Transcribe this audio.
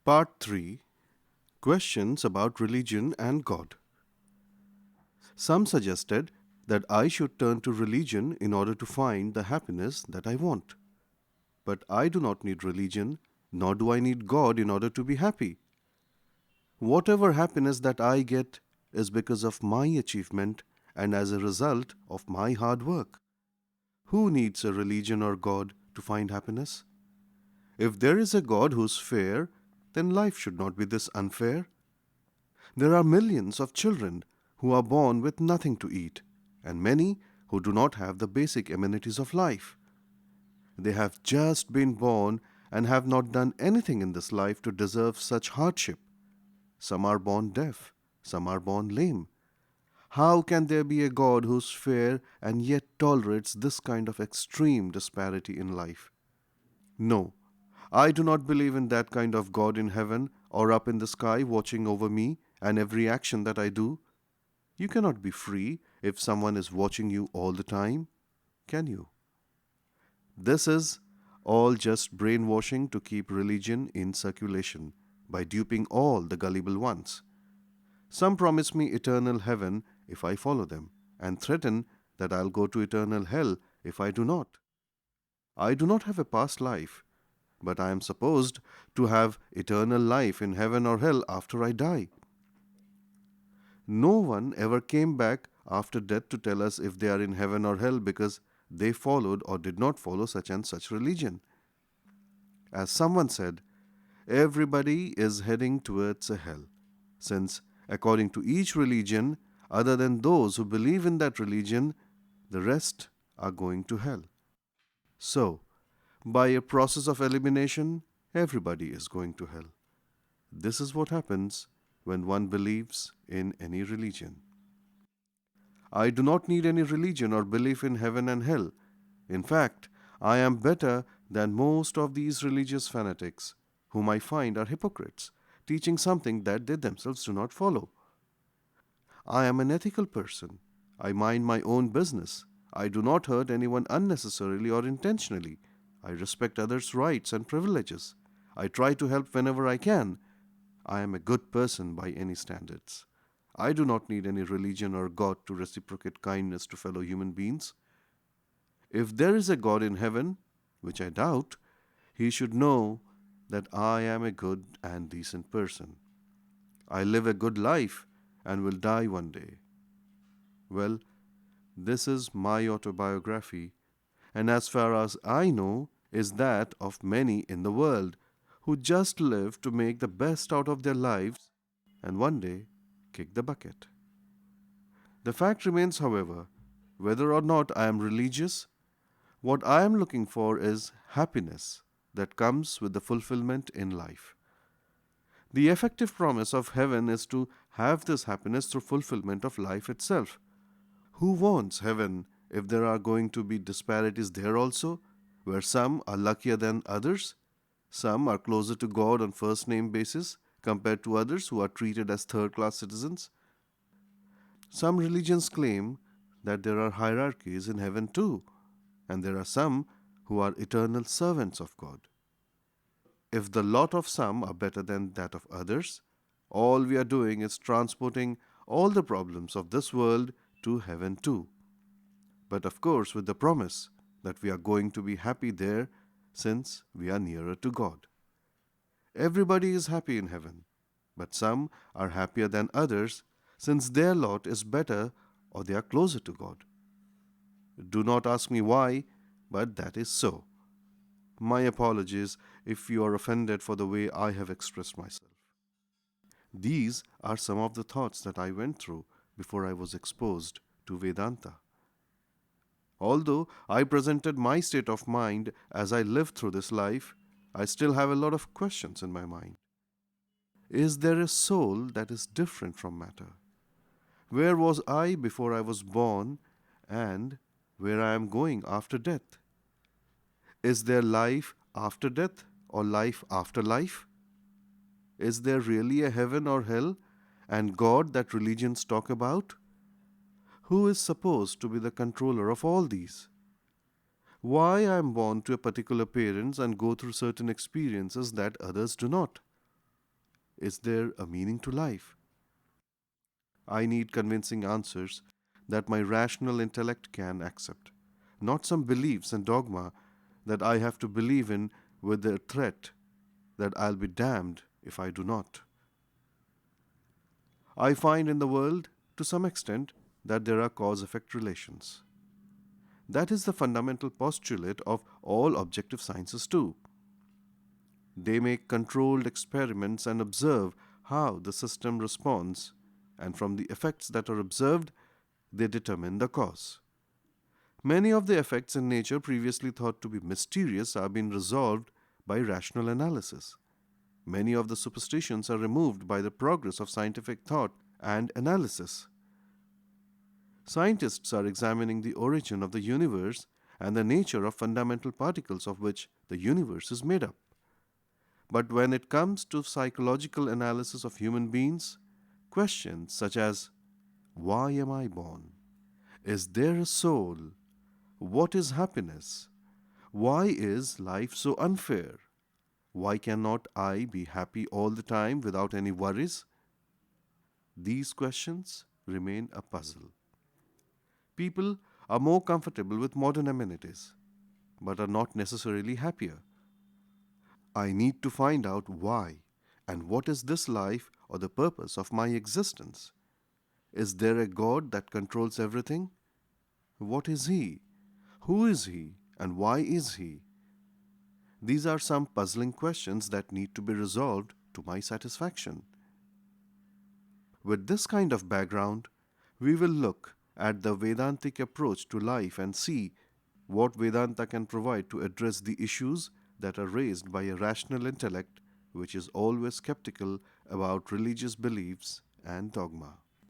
Part 3. Questions about religion and God. Some suggested that I should turn to religion in order to find the happiness that I want. But I do not need religion, nor do I need God in order to be happy. Whatever happiness that I get is because of my achievement and as a result of my hard work. Who needs a religion or God to find happiness? If there is a God who's fair, then life should not be this unfair. There are millions of children who are born with nothing to eat, and many who do not have the basic amenities of life. They have just been born and have not done anything in this life to deserve such hardship. Some are born deaf, some are born lame. How can there be a God who's fair and yet tolerates this kind of extreme disparity in life? No, I do not believe in that kind of God in heaven or up in the sky watching over me and every action that I do. You cannot be free if someone is watching you all the time, can you? This is all just brainwashing to keep religion in circulation by duping all the gullible ones. Some promise me eternal heaven if I follow them, and threaten that I'll go to eternal hell if I do not. I do not have a past life, but I am supposed to have eternal life in heaven or hell after I die. No one ever came back after death to tell us if they are in heaven or hell because they followed or did not follow such and such religion. As someone said, everybody is heading towards a hell, since, according to each religion, other than those who believe in that religion, the rest are going to hell. So, by a process of elimination, everybody is going to hell. This is what happens when one believes in any religion. I do not need any religion or belief in heaven and hell. In fact, I am better than most of these religious fanatics, whom I find are hypocrites, teaching something that they themselves do not follow. I am an ethical person. I mind my own business. I do not hurt anyone unnecessarily or intentionally. I respect others' rights and privileges. I try to help whenever I can. I am a good person by any standards. I do not need any religion or God to reciprocate kindness to fellow human beings. If there is a God in heaven, which I doubt, he should know that I am a good and decent person. I live a good life and will die one day. Well, this is my autobiography, and as far as I know, is that of many in the world who just live to make the best out of their lives and one day kick the bucket. The fact remains, however, whether or not I am religious, what I am looking for is happiness that comes with the fulfillment in life. The effective promise of heaven is to have this happiness through fulfillment of life itself. Who wants heaven if there are going to be disparities there also, where some are luckier than others? Some are closer to God on first name basis compared to others who are treated as third class citizens. Some religions claim that there are hierarchies in heaven too, and there are some who are eternal servants of God. If the lot of some are better than that of others, all we are doing is transporting all the problems of this world to heaven too. But of course, with the promise that we are going to be happy there since we are nearer to God. Everybody is happy in heaven, but some are happier than others since their lot is better or they are closer to God. Do not ask me why, but that is so. My apologies if you are offended for the way I have expressed myself. These are some of the thoughts that I went through before I was exposed to Vedanta. Although I presented my state of mind as I lived through this life, I still have a lot of questions in my mind. Is there a soul that is different from matter? Where was I before I was born and where I am going after death? Is there life after death or life after life? Is there really a heaven or hell and God that religions talk about? Who is supposed to be the controller of all these? Why I am born to a particular parents and go through certain experiences that others do not? Is there a meaning to life? I need convincing answers that my rational intellect can accept, not some beliefs and dogma that I have to believe in with the threat that I'll be damned if I do not. I find in the world, to some extent, that there are cause effect relations. That is the fundamental postulate of all objective sciences, too. They make controlled experiments and observe how the system responds, and from the effects that are observed, they determine the cause. Many of the effects in nature previously thought to be mysterious are being resolved by rational analysis. Many of the superstitions are removed by the progress of scientific thought and analysis. Scientists are examining the origin of the universe and the nature of fundamental particles of which the universe is made up. But when it comes to psychological analysis of human beings, questions such as why am I born? Is there a soul? What is happiness? Why is life so unfair? Why cannot I be happy all the time without any worries? These questions remain a puzzle. People are more comfortable with modern amenities, but are not necessarily happier. I need to find out why and what is this life or the purpose of my existence. Is there a God that controls everything? What is He? Who is He? And why is He? These are some puzzling questions that need to be resolved to my satisfaction. With this kind of background, we will look at the Vedantic approach to life and see what Vedanta can provide to address the issues that are raised by a rational intellect which is always skeptical about religious beliefs and dogma.